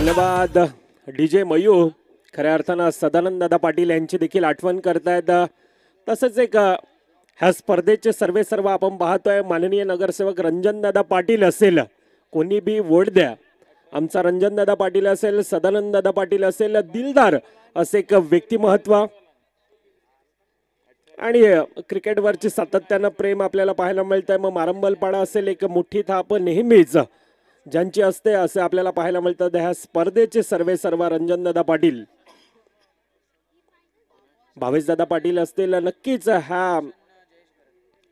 धन्यवाद DJ mu. खऱ्या अर्थानं सदानंद दादा पाटील यांची देखील आठवण करतायत. तसंच एक ह्या स्पर्धेचे सर्व आपण पाहतोय माननीय नगरसेवक रंजन दादा पाटील असेल, कोणी बी वोट द्या, आमचा रंजन दादा पाटील असेल, सदानंद दादा पाटील असेल, दिलदार असे एक व्यक्तिमत्व आणि क्रिकेटवरची सातत्यानं प्रेम आपल्याला पाहायला मिळतंय. मग मारंबलपाडा असेल, एक मोठी थाप नेहमीच ज्यांची असते असे आपल्याला पाहायला मिळतं. ह्या स्पर्धेचे सर्व रंजनदादा पाटील, भावेशदादा पाटील असतील, नक्कीच हा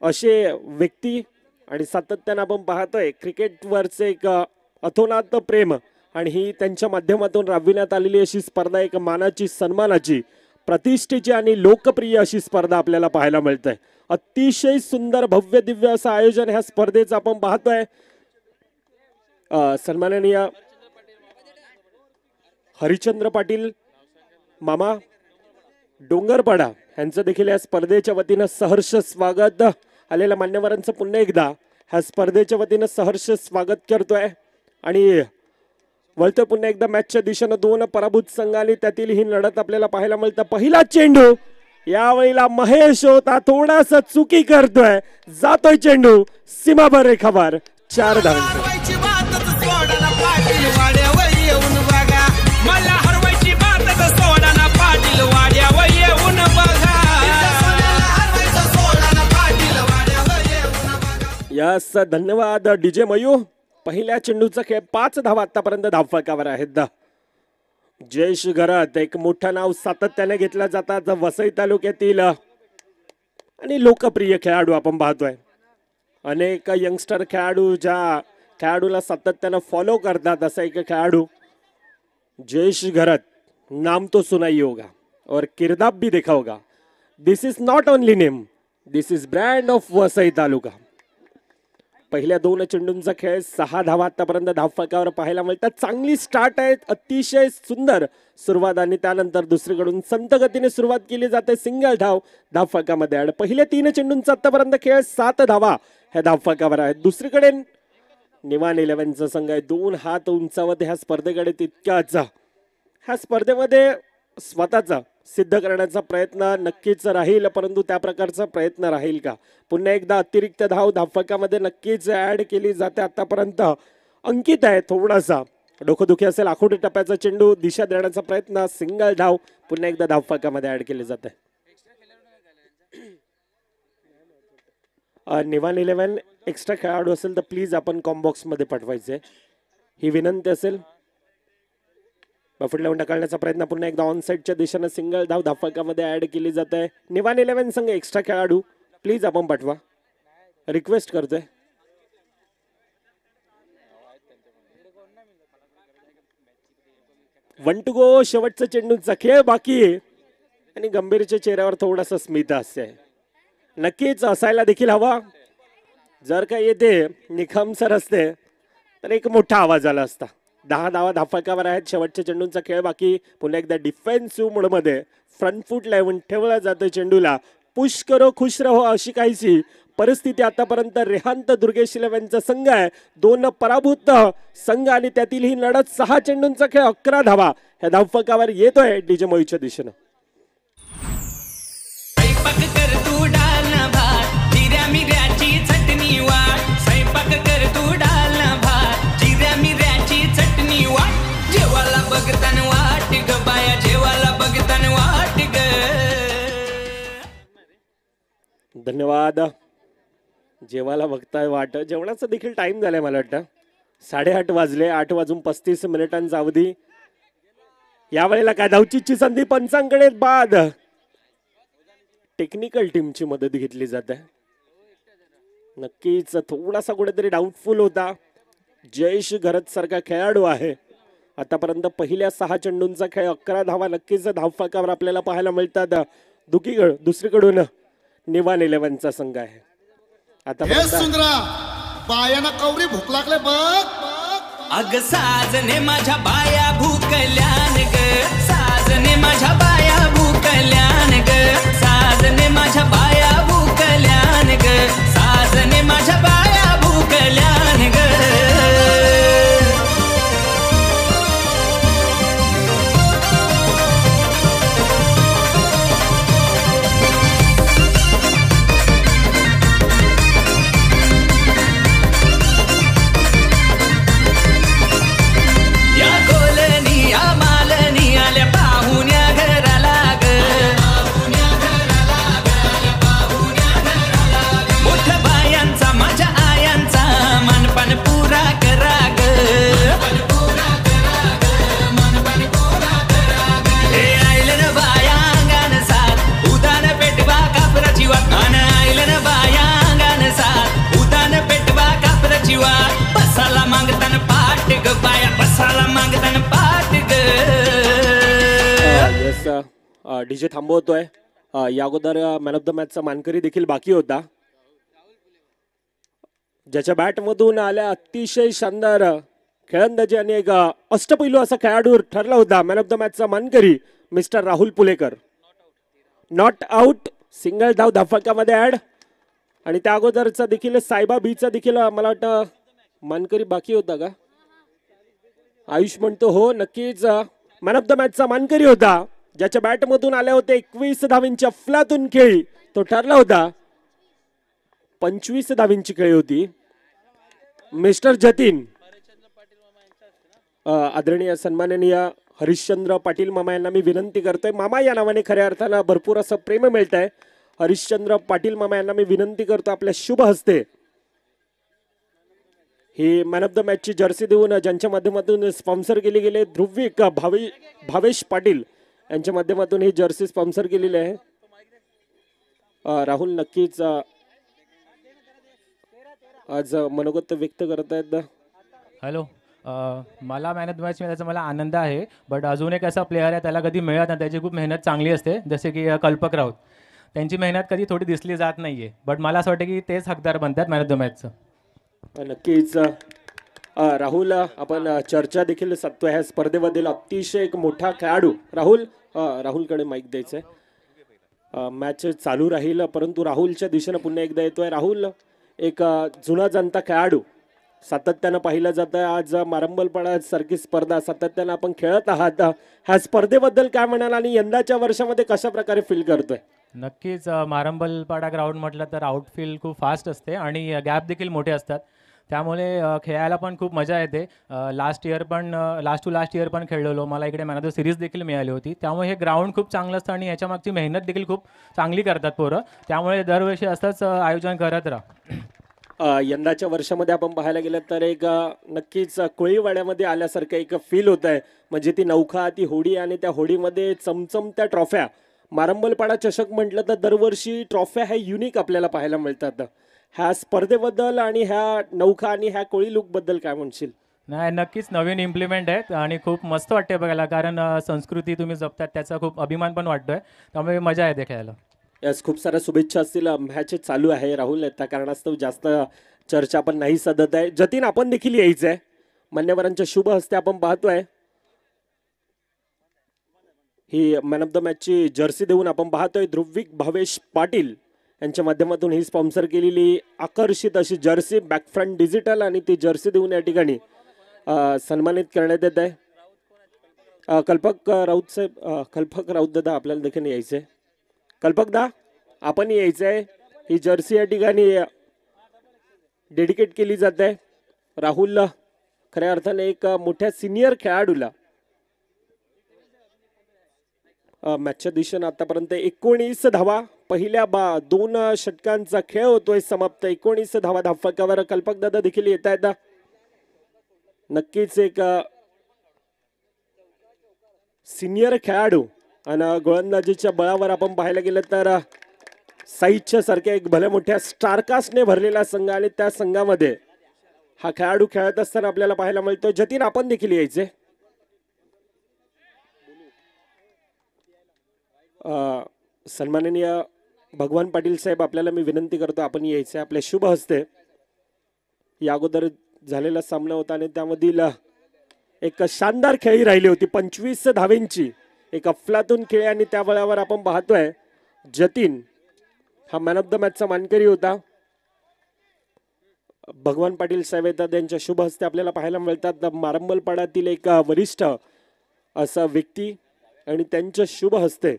असे व्यक्ती आणि सातत्यानं आपण पाहतोय क्रिकेटवरचे एक अतोनात प्रेम आणि ही त्यांच्या माध्यमातून राबविण्यात आलेली अशी स्पर्धा एक मानाची, सन्मानाची, प्रतिष्ठेची आणि लोकप्रिय अशी स्पर्धा आपल्याला पाहायला मिळते. अतिशय सुंदर भव्य दिव्य असं आयोजन ह्या स्पर्धेचं आपण पाहतोय. सन्माननीय हरिचंद्र पाटील मामा डोंगरपाडा यांचं देखील या स्पर्धेच्या वतीनं सहर्ष स्वागत. आलेल्या मान्यवरांचं पुन्हा एकदा ह्या स्पर्धेच्या वतीनं सहर्ष स्वागत करतोय आणि वळतोय पुन्हा एकदा मॅचच्या दिशेनं. दोन पराभूत संघ आणि त्यातील ही लढत आपल्याला पाहायला मिळतं. पहिला चेंडू यावेळेला महेश होता, थोडासा चुकी करतोय, जातोय चेंडू सीमाभर रेखावर, 4 धावांचा. यस, धन्यवाद डीजे मयू. पहिल्या चेंडूचा खेळ, 5 धावा आतापर्यंत धावफलकावर आहेत. जयेश घरात एक मोठं नाव सातत्याने घेतलं जातात वसई तालुक्यातील आणि लोकप्रिय खेळाडू आपण पाहतोय. अनेक यंगस्टर खेळाडू ज्या खेळाडूला सातत्यानं फॉलो करतात असा एक खेळाडू जयेश घरात. नाम तो सुना ही होगा और किरदार भी देखा होगा. This is not only name, this is brand of Vasai taluka. पहिल्या 2 चेंडूंचा खेळ, 6 धावा आतापर्यंत धावफलकावर पाहायला मिळतात. चांगली स्टार्ट आहे, अतिशय सुंदर सुरुवात आणि त्यानंतर दुसरीकडून संत गतीने सुरुवात केली जाते. सिंगल धाव धावफलकामध्ये ऍड. पहिल्या 3 चेंडूंचा आतापर्यंत खेळ, 7 धावा ह्या धावफलकावर आहेत. दुसरीकडे निवान 11चा संघ आहे, 2 हात उंचावत ह्या स्पर्धेकडे तितक्याच ह्या स्पर्धेमध्ये स्वतःचा सिद्ध करण्याचा प्रयत्न नक्कीच राहील, परंतु त्या प्रकारचा प्रयत्न राहील का? पुन्हा एकदा अतिरिक्त धाव धावफलकामध्ये नक्कीच ऍड केली जाते. आतापर्यंत अंकित आहे, थोडासा डोकंदुखी असेल, आखोटी टप्प्याचा चेंडू दिशा देण्याचा प्रयत्न, सिंगल धाव पुन्हा एकदा धावफलकामध्ये ऍड केली जाते. निवान 11 एक्स्ट्रा खेळाडू असेल तर प्लीज आपण कॉम्बॉक्स मध्ये पाठवायचे, ही विनंती असेल. बफुट लावून टाकण्याचा प्रयत्न, पुन्हा एकदा ऑन साइडच्या दिशेने सिंगल धाव धावफलकामध्ये ऍड केली जाते. निवान 11 संघ एक्स्ट्रा खेळाडू प्लीज आपण पाठवा, रिक्वेस्ट करतोय. वन टू गो, शेवटचा चेंडूचा खेळ बाकी आहे आणि गंभीरच्या चेहऱ्यावर थोडासा स्मित हास्य आहे. नक्कीच असायला देखील हवा. जर का येते निखमसर असते तर एक मोठा आवाज आला असता. 10 धावा धावफलकावर आहेत. शेवटच्या चेंडूंचा खेळ बाकी. पुन्हा एकदा डिफेन्सिव्ह मोडमध्ये फ्रंट फूट लावून ठेवला जातो चेंडूला. पुश करो खुश रहो अशी काहीशी परिस्थिती आतापर्यंत रेहांत दुर्गेश 11चा संघ आहे. 2 पराभूत संघ आणि त्यातील ही लढत. 6 चेंडूंचा खेळ, 11 धावा ह्या धावफलकावर येतोय डीजे मोईच्या दिशेनं. धन्यवाद. जेवायला बघताय वाट, जेवणाचा देखील टाइम झालाय. मला वाटतं 8:30 वाजले. 8:35 अवधी. यावेळेला काय धावचीची संधी पंचांकडे बाद. टेक्निकल टीमची मदत घेतली जाते. नक्कीच थोडासा कुठेतरी डाऊटफुल होता. जयेश घरत सारखा खेळाडू आहे. आतापर्यंत पहिल्या 6 चेंडूंचा खेळ, 11 धावा नक्कीच धावफलकावर आपल्याला पाहायला मिळतात. दुसरीकडून निवान 11चा संघ आहे. आता बायाना कवरी भूक लागले बघ. अग साजने माझ्या बाया भूकल्यान ग, साजने माझ्या बाया भूकल्यान ग, साजने माझ्या बाया भूकल्यान ग, साजने माझ्या बाया भूकल्यान ग. डीजे थांबवतोय. या अगोदर मॅन ऑफ द मॅचचा मानकरी देखील बाकी होता, ज्याच्या बॅटमधून आल्या अतिशय शानदार खेळंदाजी आणि एक अष्टपैलू असा खेळाडू ठरला होता. मॅन ऑफ द मॅचचा मानकरी mister Rahul Pulekar. Not out, single धाव धाफकामध्ये ऍड. आणि त्या अगोदरचा देखील सायबा बीचा देखील मला वाटतं मानकरी बाकी होता का? आयुष म्हणतो हो, नक्कीच मॅन ऑफ द मॅचचा मानकरी होता, ज्याच्या बॅटमधून आले होते 21 धावींच्या अफलातून खेळी. तो ठरला होता 25 धावींची खेळी होती. मिस्टर जतीन, आदरणीय सन्माननीय हरिश्चंद्र पाटील मामा यांना मी विनंती करतोय. मामा या नावाने खऱ्या अर्थानं भरपूर असं प्रेम मिळत आहे. हरिश्चंद्र पाटील मामा यांना मी विनंती करतो आपल्या शुभ हस्ते he man of the मॅचची Jersey देऊन, ज्यांच्या माध्यमातून स्पॉन्सर केली गेले, ध्रुविक भावेश पाटील यांच्या माध्यमातून ही जर्सी स्पॉन्सर केलेली आहे. राहुल नक्कीच आज मनोगत व्यक्त करत आहेत. हॅलो, मला मॅन ऑफ द मॅच मिळाल्याचा मला आनंद आहे. बट अजून एक असा प्लेअर आहे त्याला कधी मिळत नाही, त्याची खूप मेहनत चांगली असते, जसे की कल्पक राऊत. त्यांची मेहनत कधी थोडी दिसली जात नाही आहे, बट मला असं वाटतं की तेच हकदार बनतात मॅन ऑफ द मॅचचं. नक्कीच राहुल, आपण चर्चा देखील साधतोय ह्या स्पर्धेमधील अतिशय एक मोठा खेळाडू. राहुलकडे माईक द्यायचंय. मॅच चालू राहील, परंतु राहुलच्या दिशेनं पुन्हा एकदा येतोय. राहुल एक जुना जाणता खेळाडू, सातत्यानं पाहिलं जातं. आज मारंबलपाडा सारखी स्पर्धा सातत्यानं आपण खेळत आहात. ह्या स्पर्धेबद्दल काय म्हणाल आणि यंदाच्या वर्षामध्ये कशा प्रकारे फील करतोय? नक्कीच मारंबलपाडा ग्राउंड म्हटलं तर आउटफील्ड खूप फास्ट असते आणि गॅप देखील मोठे असतात, त्यामुळे खेळायला पण खूप मजा येते. लास्ट टू लास्ट इयर पण खेळलेलो, मला इकडे मॅन ऑफ द सिरीज देखील मिळाली होती. त्यामुळे हे ग्राउंड खूप चांगलं असतं आणि याच्या मागची मेहनत देखील खूप चांगली करतात पोरं, त्यामुळे दरवर्षी असंच आयोजन करत राहा. यंदाच्या वर्षामध्ये आपण पाहायला गेलं तर एक नक्कीच कोळीवाड्यामध्ये आल्यासारखं एक फील होत आहे. म्हणजे ती नौका, ती होडी आणि त्या होडीमध्ये चमचमत्या ट्रॉफ्या. मारंबलपाडा चषक म्हटलं तर दरवर्षी ट्रॉफ्या ह्या युनिक आपल्याला पाहायला मिळतात. ह्या स्पर्धेबद्दल आणि ह्या नौका आणि ह्या कोळी लुकबद्दल काय म्हणशील? नाही, नक्कीच नवीन इम्प्लिमेंट आहेत आणि खूप मस्त वाटते बघायला, कारण संस्कृती तुम्ही जपतात त्याचा खूप अभिमान पण वाटतोय, त्यामुळे मजा येते खेळायला. यस, खूप साऱ्या शुभेच्छा असतील. मॅच चालू आहे राहुल, त्या कारणास्तव जास्त चर्चा आपण नाही साधत आहे. जतीन, आपण देखील यायचं आहे. मान्यवरांच्या शुभ हस्ते आपण पाहतोय he man of the मॅचची Jersey देऊन आपण पाहतोय ध्रुविक भावेश पाटील यांच्या माध्यमातून ही स्पॉन्सर केलेली आकर्षित अशी जर्सी बॅक फ्रंट डिजिटल, आणि ती जर्सी देऊन या ठिकाणी सन्मानित करण्यात येत आहे. कल्पक राऊत साहेब, कल्पक राऊत दादा आपल्याला देखील यायचं आहे. कल्पक दा, आपण यायचं आहे. ही जर्सी या ठिकाणी डेडिकेट केली जात आहे राहुलला, खऱ्या अर्थाने एक मोठ्या सिनियर खेळाडूला. मॅचच्या दिशेनं आतापर्यंत 19 धावा, पहिल्या 2 षटकांचा खेळ होतोय समाप्त. 19 धावा धावफलकावर. कल्पक दादा देखील येत आहेत. नक्कीच एक सिनियर खेळाडू आणि गोलंदाजीच्या बळावर आपण पाहायला गेलं तर साईच्या सारख्या एक भल्या मोठ्या स्टारकास्टने भरलेला संघ, आणि त्या संघामध्ये हा खेळाडू खेळत असताना आपल्याला पाहायला मिळतो. जतीन, आपण देखील यायचे. सन्माननीय भगवान पाटील साहेब, आपल्याला मी विनंती करतो आपण यायचे आपल्या शुभ हस्ते. या अगोदर झालेला सामना होता आणि त्यामधील एक शानदार खेळी राहिली होती 25 धावेंची, एक अफलातून खेळ, आणि त्या बळावर आपण पाहतोय जतीन हा मॅन ऑफ द मॅचचा मानकरी होता. भगवान पाटील साहेब येतात, त्यांच्या शुभ हस्ते आपल्याला पाहायला मिळतात मारंबलपाड्यातील एक वरिष्ठ असा व्यक्ती, आणि त्यांच्या शुभ हस्ते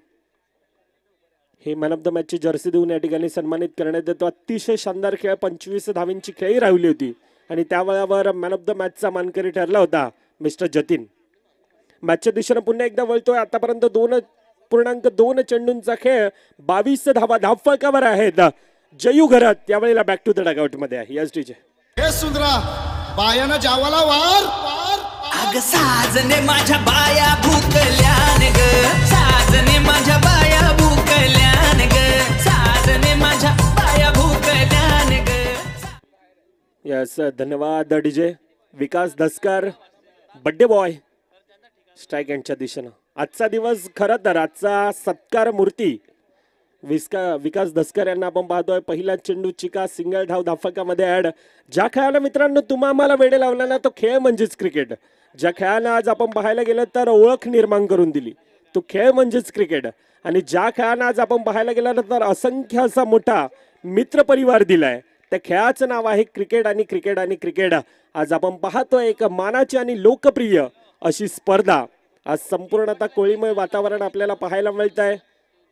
हे मॅन ऑफ द मॅचची जर्सी देऊन या ठिकाणी सन्मानित करण्यात येतो. अतिशय शानदार खेळ, 25 धावींची खेळी राहिली होती, आणि त्या वेळावर मॅन ऑफ द मॅचचा मानकरी ठरला होता मिस्टर जतीन. मॅचच्या दिशेनं पुन्हा एकदा वळतोय. आतापर्यंत 2.2 चेंडूंचा खेळ, 22 धावा धावफलकावर आहेत. जयू घरात त्यावेळेला बॅक टू द डगआउट मध्ये आहे. Yes DJ. हे सुंदरा, बायानं जावाला वार. अग साजने माझ्या बाया भूकल्यान ग, साजने माझ्या बाया भूकल्यान ग, साजने माझ्या बाया भूकल्यान ग. यस, धन्यवाद डीजे. विकास दसकर, बड्डे बॉय स्ट्राईक एंडच्या दिशेनं. आजचा दिवस खरं तर आजचा सत्कार मूर्ती विकास दसकर यांना आपण पाहतोय. पहिला चेंडू चिका सिंगल धाव धाफकामध्ये ऍड. ज्या खेळाला मित्रांनो तुम्हा आम्हाला वेडे लावला ना तो खेळ म्हणजेच क्रिकेट. ज्या खेळानं आज आपण पाहायला गेलं तर ओळख निर्माण करून दिली तो खेळ म्हणजेच क्रिकेट. आणि ज्या खेळानं आज आपण पाहायला गेलं तर असंख्य असा मोठा मित्र परिवार दिलाय त्या खेळाचं नाव आहे क्रिकेट. आणि क्रिकेट आणि क्रिकेट आज आपण पाहतोय एक मानाची आणि लोकप्रिय अशी स्पर्धा आज संपूर्णतः कोळीमय वातावरण आपल्याला पाहायला मिळत आहे.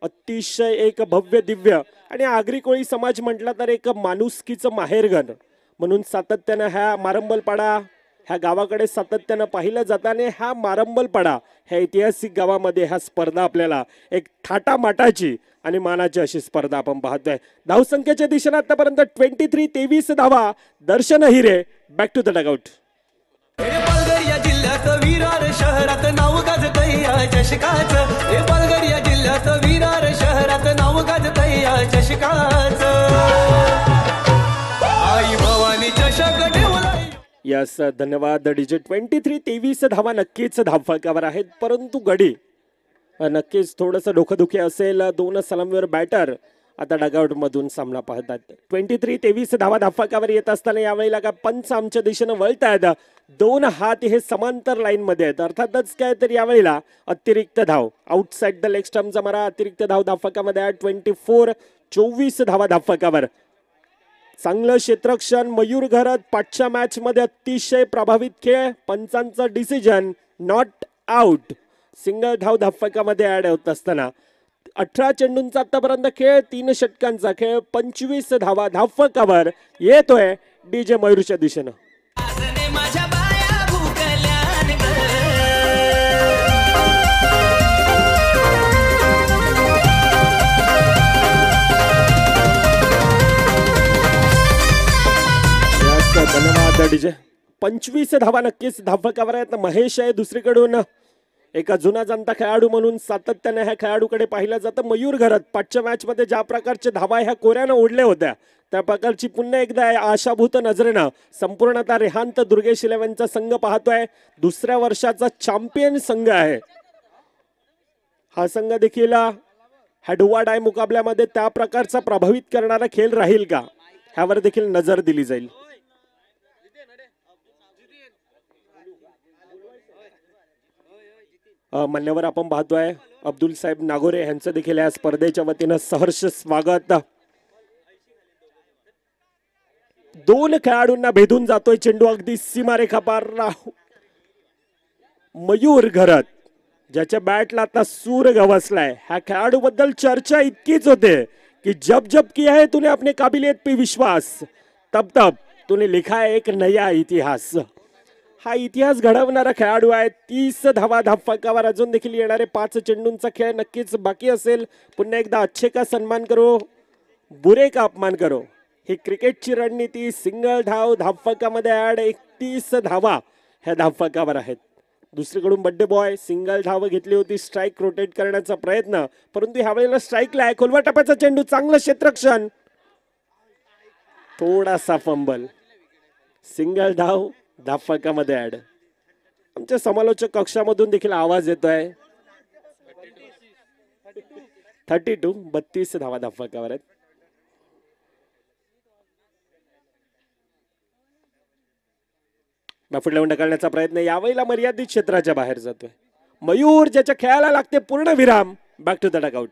अतिशय एक भव्य दिव्य आणि आगरी कोळी समाज म्हटला तर एक माणुसकीचं माहेरघर म्हणून सातत्यानं ह्या मारंबलपाडा ह्या गावाकडे सातत्यानं पाहिलं जातं. आणि ह्या मारंबलपाडा ह्या ऐतिहासिक गावामध्ये ह्या स्पर्धा आपल्याला एक थाटामाटाची आणि मानाची अशी स्पर्धा आपण पाहतोय. धावसंख्येच्या दिशेने आतापर्यंत 23-23 धावा. Darshan Hire back to the dugout. Palghar या जिल्ह्यात विरार शहरात नाव गाजतय या चषकाचं. पालघर या जिल्ह्यात विरार शहरात नाव गाजतय या चषकाचं. आई भवानी चषक ठेवला. यस धन्यवाद डीजे. 23-23 धावा नक्कीच धावफलकावर आहेत परंतु गडी नक्कीच थोडंसं डोकंदुखी असेल. 2 सलामीवर बॅटर आता डगआउट मधून सामना पाहतात. 23-23 धावा धावफलकावर येत असताना यावेळेला का पंच आमच्या दिशेनं वळत आहेत. 2 हात हे समांतर लाईन मध्ये आहेत. अर्थातच काय तर यावेळेला अतिरिक्त धाव आउटसाइड द लेग स्टंपचा मारा अतिरिक्त धाव धावफलकामध्ये 24 धावा धावफलकावर. चांगलं क्षेत्ररक्षण मयूर घरत पाठच्या मॅच मध्ये अतिशय प्रभावित खेळ. पंचांचं डिसिजन नॉट आउट. सिंगल धाव धावफलकामध्ये ऍड होत असताना 18 चेंडूंचा आतापर्यंत खेळ 3 षटकांचा खेळ 25 धावा धावफलकावर येतोय डीजे मयूरच्या दिशेनं. माझ्या बाया भुकल्यान ग. धन्यवाद डीजे. 25 धावा नक्कीच धावफलकावर आहेत. महेश आहे दुसरीकडून एका जुना जाणता खेळाडू म्हणून सातत्याने ह्या खेळाडूकडे पाहिलं जातं. मयूर घरत पाठच्या मॅच मध्ये ज्या प्रकारचे धावा ह्या कोऱ्यानं ओढल्या होत्या त्या प्रकारची पुन्हा एकदा आशाभूत नजरेनं संपूर्णतः रेहांत दुर्गेश इलेव्हनचा संघ पाहतोय. दुसऱ्या वर्षाचा चॅम्पियन संघ आहे हा संघ. देखील ह्या डुवा डाय मुकाबल्यामध्ये त्या प्रकारचा प्रभावित करणारा खेळ राहील का ह्यावर देखील नजर दिली जाईल. मान्यवर आपण पाहतोय अब्दुल साहेब नागोरे यांचं देखील या स्पर्धेच्या वतीनं सहर्ष स्वागत. 2 खेळाडूंना भेदून जातोय चेंडू अगदी सीमारेखा पार. मयूर घरत ज्याच्या बॅटला आता सूर गवसलाय. ह्या खेळाडू बद्दल चर्चा इतकीच होते की जब जब किया है तूने अपने काबिलियत पे विश्वास तब तब तूने लिखा है एक नया इतिहास. हा इतिहास घडवणारा खेळाडू आहे. 30 धावा धावफलकावर अजून देखील येणारे 5 चेंडूंचा खेळ नक्कीच बाकी असेल. पुन्हा एकदा अच्छे का सन्मान करो बुरे का अपमान करो ही क्रिकेटची रणनीती. सिंगल धाव धावफलकामध्ये ऍड 31 धावा ह्या धावफलकावर आहेत. दुसरीकडून बड्डे बॉय सिंगल धाव घेतली होती स्ट्राईक रोटेट करण्याचा प्रयत्न परंतु ह्या वेळेला स्ट्राईकला आहे. खोलवा टप्प्याचा चेंडू चांगलं क्षेत्ररक्षण थोडासा फंबल. सिंगल धाव धावफलकामध्ये ऍड. आमच्या समालोचक कक्षामधून देखील आवाज येतोय. 32 धावा धावफलकावर आहेत. बाफुट लावून ढकलण्याचा प्रयत्न यावेळेला मर्यादित क्षेत्राच्या बाहेर जातोय. मयूर ज्याच्या खेळाला लागते पूर्ण विराम. Back to the dugout.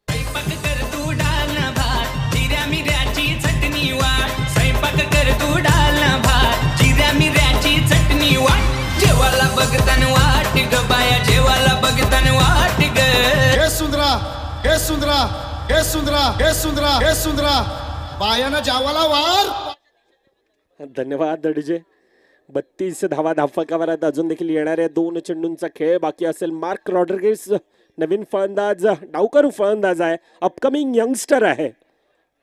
स्वयंपाक कर तू डालना भात जिऱ्या मिऱ्याची चटणी वाट. स्वयंपाक कर तू डालना भात जिऱ्या मिऱ्याची चटणी वाट. जेवाला बघतान वाट ग बाया जेवाला बघतान वाट ग. हे सुंदरा हे सुंदरा हे सुंदरा हे सुंदरा हे सुंदरा बायानं जावाला वार. धन्यवाद डीजे. 32 धावा धावफलकावर आहेत. अजून देखील येणाऱ्या 2 चेंडूंचा खेळ बाकी असेल. मार्क रॉड्रिगेज नवीन फलंदाज डावकरू फलंदाज आहे. अपकमिंग यंगस्टर आहे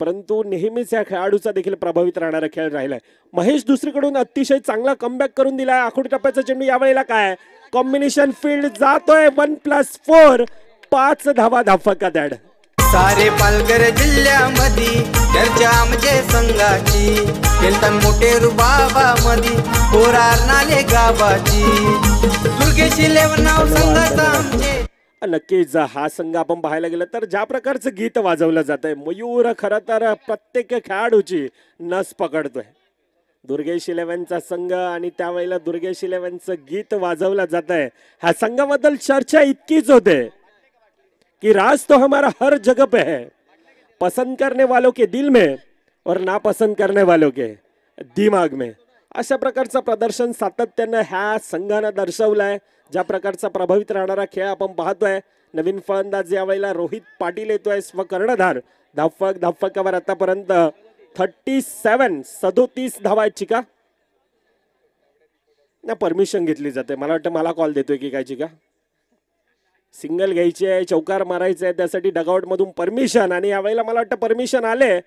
परंतु नेहमीच या खेळाडूचा देखील प्रभावित राहणारा खेळ राहिलाय. महेश दुसरीकडून अतिशय चांगला कमबॅक करून दिलाय. आखोडी टप्प्याचा चेंडू यावेळेला काय कॉम्बिनेशन फील्ड जातोय 1+4 5 धावा धावफलकात ऍड. सारे पालघर जिल्ह्यामध्ये चर्चा आमचे संघाची केलतन मोठे रुबाबामध्ये पोरार नाले गावाची दुर्गेशी लेवन नाव संघाचा आमचे. नक्कीच हा संघ आपण पाहायला गेलं तर ज्या प्रकारचं गीत वाजवलं जात आहे, मयूर खरं तर प्रत्येक खेळाडूची नस पकडतोय. दुर्गेश इलेव्हनचा संघ आणि त्यावेळेला दुर्गेश इलेव्हनचं गीत वाजवलं जात आहे. ह्या संघाबद्दल चर्चा इतकीच होते की राज तो हमारा हर जगह पे है, पसंद करने वालों के दिल में और नापसंद करने वालों के दिमाग में. अशा प्रकारचं प्रदर्शन सातत्यानं ह्या संघानं दर्शवलंय. ज्या प्रकारचा प्रभावित राहणारा खेळ आपण पाहतोय. नवीन फलंदाज यावेळेला रोहित पाटील येतोय स्वकर्णधार. धावफलकावर आतापर्यंत 37 धावा आहेत. चिका ना परमिशन घेतली जाते. मला वाटतं मला कॉल देतोय की काय चिका. सिंगल घ्यायची आहे, चौकार मारायचं आहे, त्यासाठी डगआउट मधून परमिशन. आणि यावेळेला मला वाटतं परमिशन आले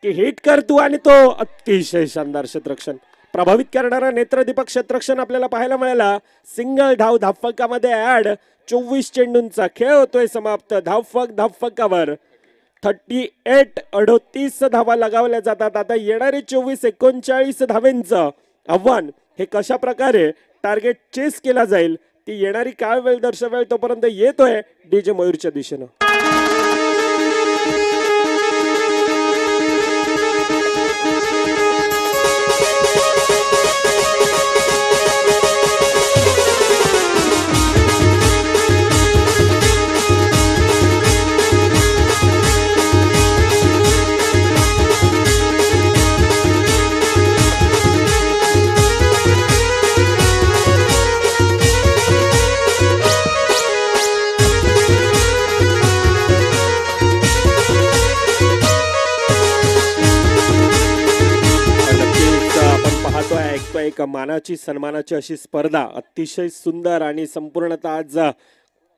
की हिट कर तू. आणि तो अतिशय शानदार क्षेत्ररक्षण, प्रभावित करणारा नेत्रदीपक क्षेत्ररक्षण आपल्याला पाहायला मिळाला. सिंगल धाव धावफलकामध्ये ऍड. 24 चेंडूंचा खेळ होतोय समाप्त. धावफलकावर 38 धावा लगावल्या जातात. आता येणारे 24-39 धावेंचं आव्हान हे कशा प्रकारे टार्गेट चेस केला जाईल ती येणारी काळ वेळ दर्शवेल. तोपर्यंत येतोय डीजे मयूरच्या दिशेनं. एक मानाची सन्मानाची अशी स्पर्धा, अतिशय सुंदर आणि संपूर्णतः आज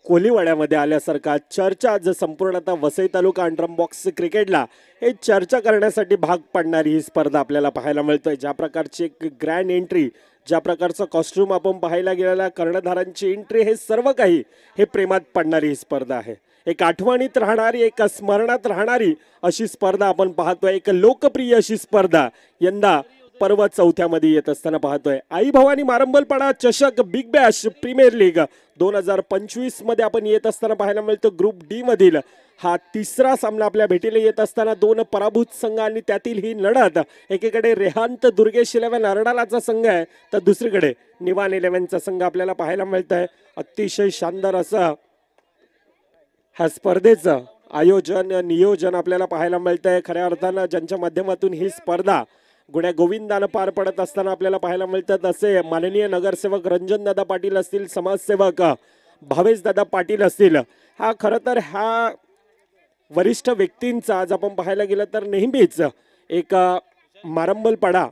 कोलीवाड्यामध्ये आल्यासारखा चर्चा. आज संपूर्णतः वसई तालुका अंडरम बॉक्स क्रिकेटला हे चर्चा करण्यासाठी भाग पडणारी ही स्पर्धा आपल्याला पाहायला मिळतोय. ज्या प्रकारची एक ग्रँड एंट्री, ज्या प्रकारचं कॉस्ट्यूम आपण पाहायला गेलेला, कर्णधारांची एंट्री, हे सर्व काही हे प्रेमात पडणारी ही स्पर्धा आहे. एक आठवणीत राहणारी, एक स्मरणात राहणारी अशी स्पर्धा आपण पाहतोय. एक लोकप्रिय अशी स्पर्धा यंदा पर्व 4थ्यामध्ये येत असताना पाहतोय. आई भवानी मारंबलपाडा चषक बिग बॅश प्रीमियर लीग 2025 मध्ये आपण येत असताना पाहायला मिळतं. ग्रुप डी मधील हा तिसरा सामना आपल्या भेटीला येत असताना 2 पराभूत संघ आणि त्यातील ही लढत. एकीकडे रेहांत दुर्गेश इलेव्हन अर्डालाचा संघ आहे, तर दुसरीकडे निवान इलेव्हनचा संघ आपल्याला पाहायला मिळत आहे. अतिशय शानदार असं ह्या स्पर्धेचं आयोजन नियोजन आपल्याला पाहायला मिळतंय. खऱ्या अर्थानं ज्यांच्या माध्यमातून ही स्पर्धा गुण्या गोविंदानं पार पडत असताना आपल्याला पाहायला मिळतात असे माननीय नगरसेवक रंजन दादा पाटील असतील, समाजसेवक भावेश दादा पाटील असतील. हा खरं तर ह्या वरिष्ठ व्यक्तींचा आज आपण पाहायला गेलं तर नेहमीच एक मारंबलपाडा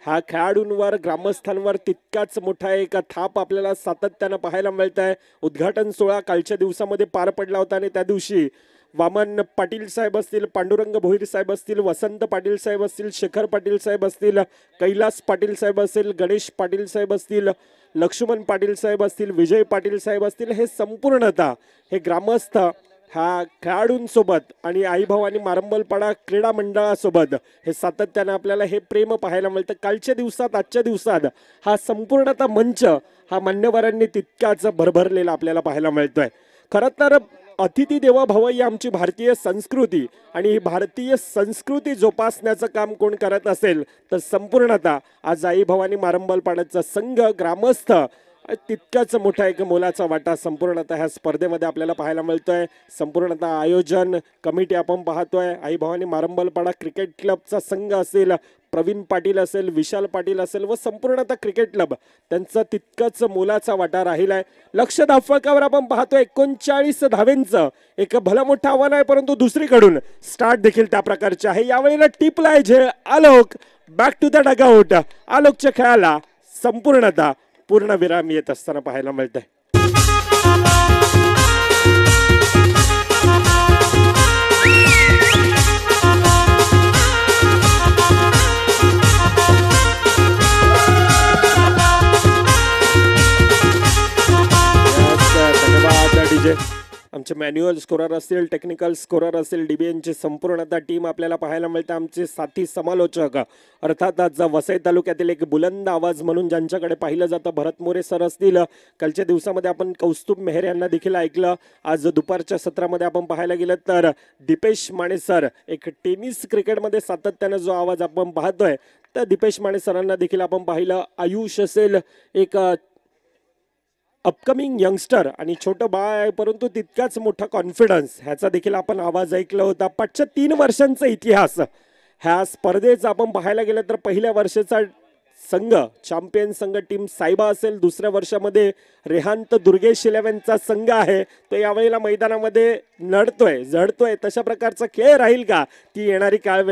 ह्या खेळाडूंवर, ग्रामस्थांवर तितकाच मोठा एक थाप आपल्याला सातत्यानं पाहायला मिळत आहे. उद्घाटन सोहळा कालच्या दिवसामध्ये पार पडला होता आणि त्या दिवशी वामन पाटील साहेब असतील, पांडुरंग भोईर साहेब असतील, वसंत पाटील साहेब असतील, शेखर पाटील साहेब असतील, कैलास पाटील साहेब असतील, गणेश पाटील साहेब असतील, लक्ष्मण पाटील साहेब असतील, विजय पाटील साहेब असतील, हे संपूर्णतः हे ग्रामस्थ ह्या खेळाडूंसोबत आणि आई भवानी मारंबलपाडा क्रीडा मंडळासोबत हे सातत्याने आपल्याला हे प्रेम पाहायला मिळतं. कालच्या दिवसात, आजच्या दिवसात हा संपूर्णतः मंच हा मान्यवरांनी तितकाच भरभरलेला आपल्याला पाहायला मिळतोय. खरं तर अतिथी देवो भव ही आमची भारतीय संस्कृती आणि ही भारतीय संस्कृती जोपासण्याचं काम कोण करत असेल तर संपूर्णतः आज आई भवानी मारंबलपाड्याचा संघ, ग्रामस्थ तितकाच मोठा एक मोलाचा वाटा संपूर्णतः ह्या स्पर्धेमध्ये आपल्याला पाहायला मिळतोय. संपूर्णतः आयोजन कमिटी आपण पाहतोय. आई भवानी मारंबलपाडा क्रिकेट क्लबचा संघ असेल, प्रवीण पाटील असेल, विशाल पाटील असेल व संपूर्णतः क्रिकेट क्लब त्यांचा तितकाच मोलाचा वाटा राहिलाय. लक्ष धावफलकावर आपण पाहतोय 39 धावेंचं एक भलं मोठं आव्हान आहे, परंतु दुसरीकडून स्टार्ट देखील त्या प्रकारचे आहे. यावेळेला टिपला आहे जे Alok. Back to the dugout. आलोकच्या खेळाला संपूर्णतः पूर्ण विराम येत असताना पाहायला मिळत आहे. धन्यवाद डीजे. मॅच मॅन्युअल स्कोरर असतील, टेक्निकल स्कोरर असतील, DBNची संपूर्णतः टीम आपल्याला पाहायला मिळते. आमचे साथी समालोचक अर्थातच वसई तालुक्यातील एक बुलंद आवाज म्हणून ज्यांच्याकडे पाहिलं जातं भरत मोरे सर असतील. कालच्या दिवसामध्ये आपण कौस्तुभ मेहर यांना देखील ऐकलं. आज दुपारच्या सत्रामध्ये आपण पाहायला गेलं तर दीपेश माने सर, एक टेनिस क्रिकेटमध्ये सातत्यानं जो आवाज आपण पाहतोय तर दीपेश माने सरांना देखील आपण पाहिलं. आयुष असेल, एक अपकमिंग यंगस्टर आणि छोटं बाळ आहे परंतु तितकाच मोठा कॉन्फिडन्स, ह्याचा देखील आपण आवाज ऐकला होता. पाठच्या 3 वर्षांचा इतिहास ह्या स्पर्धेचा आपण पाहायला गेलं तर पहिल्या वर्षाचा संघ चॅम्पियन संघ टीम सायबा असेल, दुसऱ्या वर्षामध्ये रेहांत दुर्गेश 11चा संघ आहे तो यावेळेला मैदानामध्ये झडतोय. तशा प्रकारचा खेळ राहील का ती येणारी काळ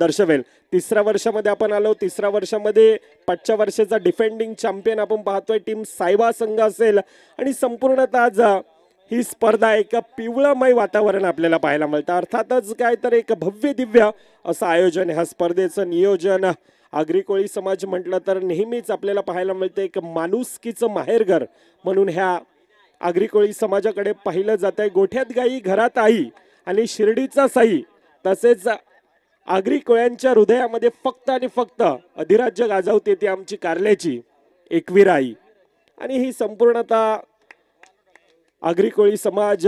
दर्शवेल. तिसऱ्या वर्षामध्ये आपण आलो, तिसऱ्या वर्षामध्ये पाचच्या वर्षाचा डिफेंडिंग चॅम्पियन आपण पाहतोय टीम सायबा संघ असेल आणि संपूर्णतः आज ही स्पर्धा एक पिवळमय वातावरण आपल्याला पाहायला मिळतं. अर्थातच काय तर एक भव्य दिव्य असं आयोजन ह्या स्पर्धेचं नियोजन. आगरी कोळी समाज म्हटलं तर नेहमीच आपल्याला पाहायला मिळतं एक माणुसकीचं माहेरघर म्हणून ह्या आगरी कोळी समाजाकडे पाहिलं जात आहे. गोठ्यात गाई घरात आई आणि शिर्डीचा साई, तसेच आगरी कोळ्यांच्या हृदयामध्ये फक्त आणि फक्त अधिराज्य गाजवते ती आमची कारल्याची एकवीर आई. आणि ही संपूर्णतः आगरी कोळी समाज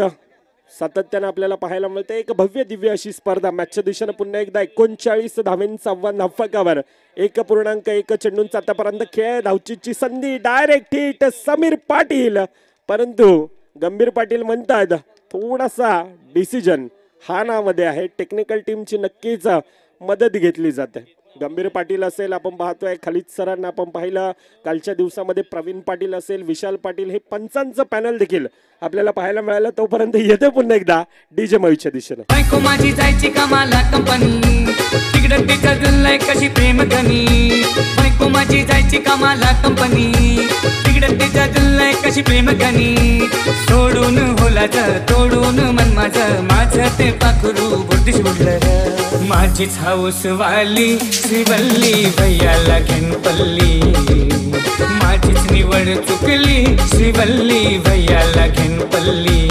सातत्यानं आपल्याला पाहायला मिळते. एक भव्य दिव्य अशी स्पर्धा. मॅचच्या दिशेनं पुन्हा एकदा 39 धावेंचं आव्हान धावफलकावर. 1.1 चेंडूंचा आतापर्यंत खेळ. धावचीची संधी, डायरेक्ट हिट समीर पाटील, परंतु गंभीर पाटील म्हणतात थोडासा डिसिजन हा नामध्ये आहे. टेक्निकल टीमची नक्कीच मदत घेतली जाते. गंभीर पाटील असेल, आपण पाहतोय खालिद सरांना आपण पाहिलं. कालच्या दिवसामध्ये प्रवीण पाटील असेल, विशाल पाटील, हे पंचांचं पॅनल देखील आपल्याला पाहायला मिळालं. तोपर्यंत येते पुन्हा एकदा डीजे मयूच्या दिशेनं. बायको माझी जायची कामाला कंपनी, तिकडं तिचा जुलय कशी प्रेम गणी. बायको माझी जायची कामाला कंपनी, तिकडं तिचा जुलय कशी प्रेम गणी. सोडून होलाच तोडून मन माझं ते पाखरू बुरतीश बुडलं. माझीच हाऊस वाली श्रीवल्ली भैयाला घेन पल्ली, माझीच निवड चुकली श्रीवल्ली भैयाला घेन पल्ली.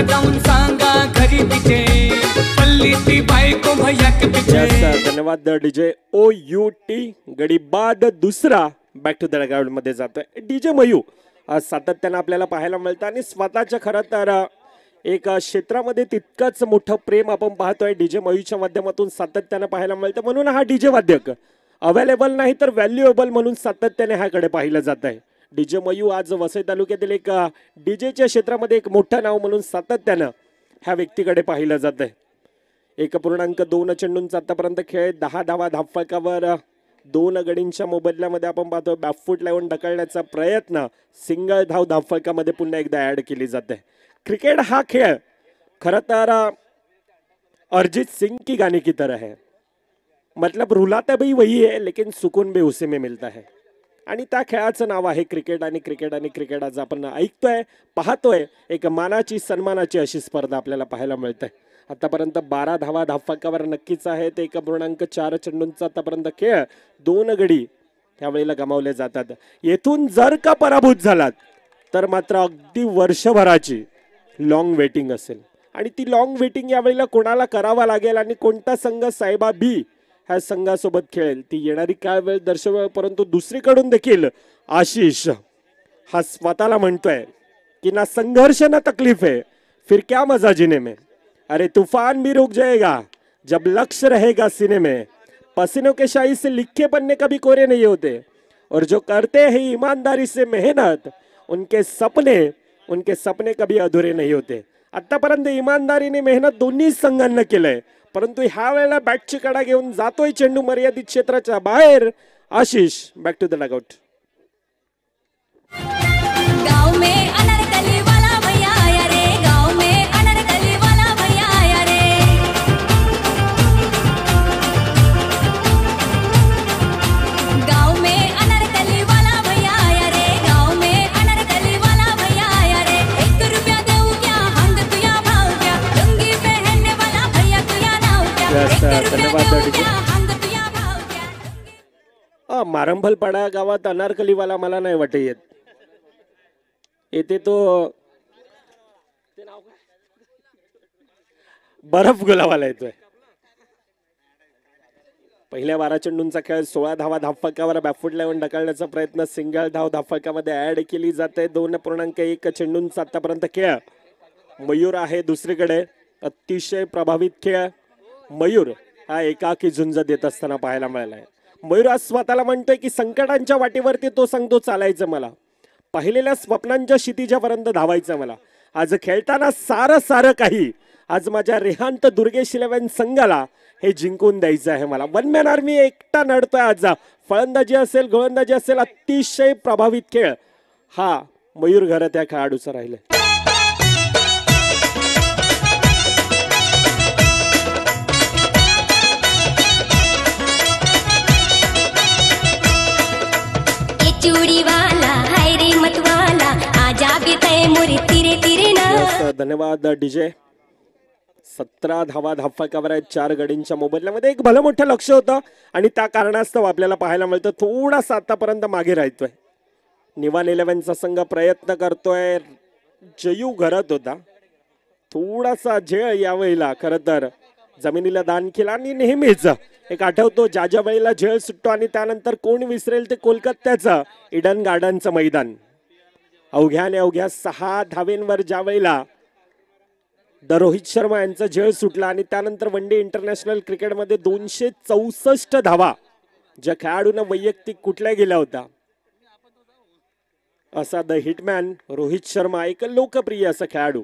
जाऊन सांगा घरी तिचे पल्ली ती बायको भैया के पिछे. धन्यवाद डीजे OUT. गडी बाद दुसरा बॅक टू द ग्राउंड मध्ये जातोय डीजे मयू. आज सातत्यानं आपल्याला पाहायला मिळतं आणि स्वतःच्या खरं तर एक क्षेत्रामध्ये तितकंच मोठं प्रेम आपण पाहतोय डीजे मयूच्या माध्यमातून सातत्यानं पाहायला मिळतं. म्हणून हा डीजे वाद्यक अवेलेबल नाही तर व्हॅल्युएबल म्हणून सातत्याने ह्याकडे पाहिलं जात आहे. डीजे मयू आज वसई तालुक्यातील एक डीजेच्या क्षेत्रामध्ये एक मोठं नाव म्हणून सातत्यानं ह्या व्यक्तीकडे पाहिलं जात आहे. 1.2 चेंडूंचा आतापर्यंत खेळ. 10 धावा धावफलकावर. 2 गडींच्या मोबदल्यामध्ये आपण पाहतो बॅकफूट लावून ढकलण्याचा प्रयत्न. सिंगल धाव धावफलकामध्ये पुन्हा एकदा ऍड केली जाते. क्रिकेट हा खेळ खरं तर अरिजीत सिंग की गाने की तरह है, मतलब रुलाता भी वही है लेकिन सुकून भी उसी में मिलता है. आणि त्या खेळाचं नाव आहे क्रिकेट. आणि क्रिकेट आज आपण ऐकतोय पाहतोय. एक मानाची सन्मानाची अशी स्पर्धा आपल्याला पाहायला मिळते. आतापर्यंत 12 धावा धावफलकावर नक्कीच आहेत. 1.4 चेंडूंचा आतापर्यंत खेळ. 2 गडी त्यावेळेला गमावले जातात. येथून जर का पराभूत झालात तर मात्र अगदी वर्षभराची लॉंग वेटिंग असेल. आणि ती लॉंग वेटिंग यावेळेला कोणाला करावा लागेल आणि कोणता संघ सायबा बी ह्या संघासोबत खेळेल ती येणारी काय वेळ दर्शवेल. परंतु दुसरीकडून देखील आशिष हा स्वतःला म्हणतोय की ना संघर्ष ना तकलीफ है फिर क्या मजा जीने में. अरे तूफान भी रुक जाएगा जब लक्ष्य रहेगा सीने में. पसीनों के शाही से लिखे पन्ने कभी कोरे नहीं होते और जो करते हैं ईमानदारी से मेहनत उनके सपने कभी अधुरे नहीं होते. आतापर्यंत इमानदारीने मेहनत दोन्ही संघांना केलंय. परंतु ह्या वेळेला बॅटची कडा घेऊन जातोय चेंडू मर्यादित क्षेत्राच्या बाहेर. Ashish back to the dugout. गाँव में अनारकली वाला भैया आया रे, गाँव में अनारकली वाला भैया आया रे. गाँव में अनारकली वाला भैया आया रे, गाँव में अनारकली वाला भैया आया रे. 1 रुपया देऊ क्या, हंग तुया भाव क्या, लुंगी पहनने वाला भैया तुया नाव धन्यवाद देऊ डीजे. द्या अंग तुया भावच्या मारंभलपाडा गावात अनारकलीवाला मला नाही वाटत येत. येते तो बर्फ गुलावाला येतोय. पहिल्या 12 चेंडूंचा खेळ 16 धावा धावफलकावर बॅकफूट लावून ढकलण्याचा प्रयत्न सिंगल धाव धावफलकामध्ये ऍड केली जाते. 2.1 चेंडूंचा आतापर्यंत खेळ. मयूर आहे दुसरीकडे. अतिशय प्रभावित खेळ. मयूर हा एकाकी झुंज देत असताना पाहायला मिळालाय. मयूर आज स्वतःला म्हणतोय की संकटांच्या वाटेवरती तो सांगतो चालायचं मला, पाहिलेल्या स्वप्नांच्या क्षितिजापर्यंत धावायचं मला. आज खेळताना सारं काही आज माझ्या रेहांत दुर्गेश 11 संघाला हे जिंकून द्यायचं आहे मला. वन मॅन आर्मी एकटा नडतोय आज. फलंदाजी असेल गोलंदाजी असेल अतिशय प्रभावित खेळ हा मयूर घर त्या खेळाडूचा राहिलाय. चूड़ीवाला हाय रे मतवाला आजा भी तय मुरी तिरे तिरे ना. Yes, धन्यवाद डीजे. 17 धावा धावफलकावर आहेत 4 गडींच्या मोबदल्यामध्ये. एक भलं मोठं लक्ष होतं आणि त्या कारणास्तव आपल्याला पाहायला मिळतं थोडासा आतापर्यंत मागे राहतोय. निवान 11चा संघ प्रयत्न करतोय. जयू घरात होता. थोडासा झेळ यावेळेला खरं तर जमिनीला दान केला आणि नेहमीच एक आठवतो ज्या ज्या वेळेला झेळ सुटतो आणि त्यानंतर कोण विसरेल ते कोलकात्याचं इडन गार्डनचं मैदान. अवघ्याने अवघ्या 6 धावेंवर ज्या वेळेला रोहित शर्मा यांचा झेळ सुटला आणि त्यानंतर वन डे इंटरनॅशनल क्रिकेटमध्ये 264 धावा ज्या खेळाडूंना वैयक्तिक कुठल्या गेल्या होत्या असा द हिटमॅन रोहित शर्मा एक लोकप्रिय असा खेळाडू.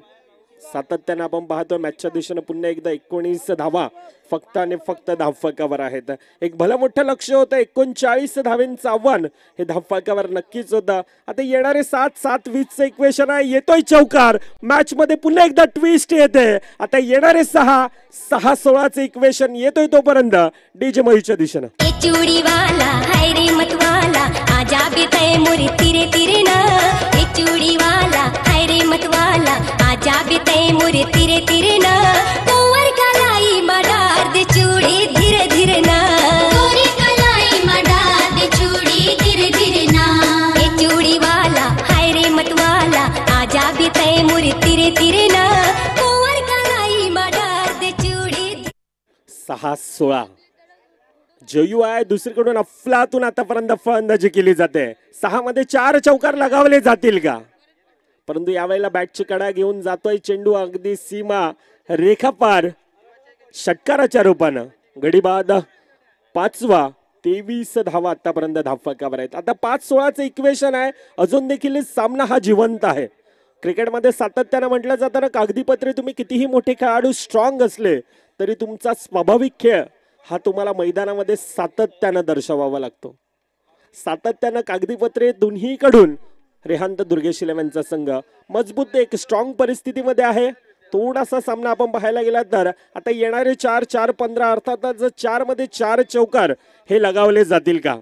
सातत्यानं आपण पाहतोय मॅचच्या दिशेनं पुन्हा एकदा 19 धावा फक्त आणि फक्त धावफलकावर आहेत. एक भलं मोठं लक्ष होतं. 39 धावेंचं आव्हान हे धावफलकावर नक्कीच होतं. आता येणारे 7-7-20चं इक्वेशन आहे. येतोय चौकार. मॅच मध्ये पुन्हा एकदा ट्विस्ट येते. आता येणारे 6-16चं इक्वेशन येतोय तोपर्यंत डीजे मयूच्या दिशेनं. चूड़ीवाला हाय रे मतवाला आजा भी तय मुरी तिरे तिरे ना. चूड़ीवाला हाय रे मतवाला आजा भी तय मुरी तिरे तिरे ना. कुंवर कलाई मडार दे चूड़ी धीरे धीरे ना. गोरी कलाई मडार दे चूड़ी धीरे धीरे ना. चूड़ीवाला हाय रे मतवाला आजा भी तय मुरी तिरे तिरे ना. कुंवर कलाई मडार दे चूड़ी. 6-16 जयू आहे. दुसरीकडून अफलातून आतापर्यंत फलंदाजी केली जाते. 6 मध्ये 4 चौकार लगावले जातील का? परंतु यावेळेला बॅटची कडा घेऊन जातोय चेंडू अगदी सीमा रेखापार षटकाराच्या रूपानं. गडी बाद 5वा. 23 धावा आतापर्यंत धावफलकावर आहेत. आता 5-16चं इक्वेशन आहे. अजून देखील सामना हा जिवंत आहे. क्रिकेटमध्ये सातत्यानं म्हटलं जातं ना कागदीपत्रे तुम्ही कितीही मोठे खेळाडू स्ट्रॉंग असले तरी तुमचा स्वाभाविक खेळ हा तुम्हाला मैदानामध्ये सातत्यानं दर्शवावा लागतो. सातत्यानं कागदीपत्रे दोन्हीकडून रेहांत दुर्गेश 11चा संघ मजबूत एक स्ट्रॉंग परिस्थितीमध्ये आहे. थोडासा सामना आपण पाहायला गेला तर आता येणारे 4-4-15 अर्थातच 4 मध्ये 4 चौकार हे लगावले जातील का?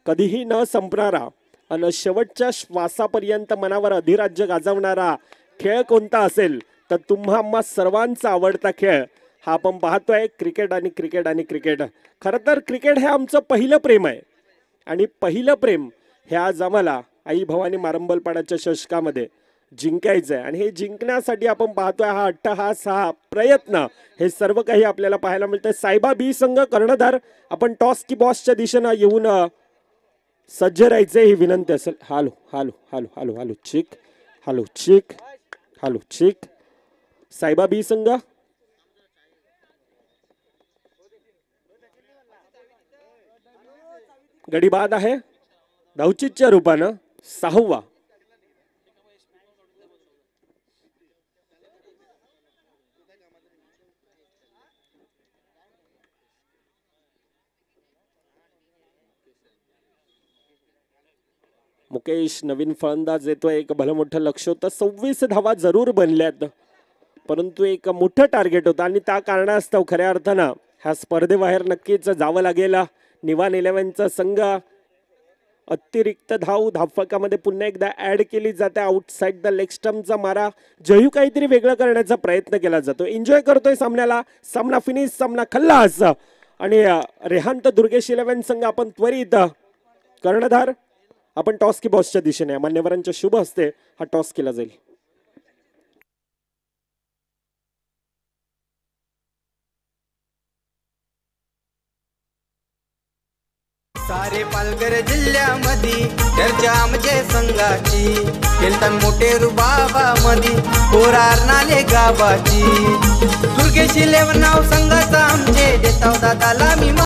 कधीही न संपणारा आणि शेवटच्या श्वासापर्यंत मनावर अधिराज्य गाजवणारा खेळ कोणता असेल तर तुम्हा आम्हा सर्वांचा आवडता खेळ हा आपण पाहतोय क्रिकेट आणि क्रिकेट आणि क्रिकेट. खरं तर क्रिकेट हे आमचं पहिलं प्रेम आहे आणि पहिलं प्रेम हे आज आम्हाला आई भवानी मारंबलपाड्याच्या शतकामध्ये जिंकायचं आहे आणि हे जिंकण्यासाठी आपण पाहतोय हा अट्टहास हा प्रयत्न हे सर्व काही आपल्याला पाहायला मिळतंय. सायबा बी संघ कर्णधार आपण टॉस की बॉसच्या दिशेनं येऊन सज्ज राहायचे ही विनंती असेल. Hello hello hello hello hello चिक हालो चिक हालो चिक. सायबा बी संघ गडी बाद आहे. धावचीच्या रूपानं 6वा. मुकेश नवीन फलंदाज येतोय. एक भलं मोठं लक्ष होतं. 26 धावा जरूर बनल्यात परंतु एक मोठं टार्गेट होतं आणि त्या कारणास्तव खऱ्या अर्थानं ह्या स्पर्धेबाहेर नक्कीच जावं लागेल. निवान 11चा संघ अतिरिक्त धावफलकामध्ये पुन्हा एकदा ऍड केली जाते. आउटसाइड द लेग स्टंपचा मारा. जयू काहीतरी वेगळं करण्याचा प्रयत्न केला जातो. एन्जॉय करतोय सामन्याला. सामना फिनिश. सामना खल्लास. आणि रेहांत दुर्गेश 11 संघ आपण त्वरित कर्णधार आपण टॉस की बॉसच्या दिशेने मान्यवरांच्या शुभ हस्ते हा टॉस केला जाईल. सारे पालघर जिल्ह्यामध्ये चर्चा आमचे संघाची खेळतात मोठे रुबाबामध्ये पोरार नाले गावाची दुर्गेश 11 नाव संघाचा आमचे देताव दादाला मी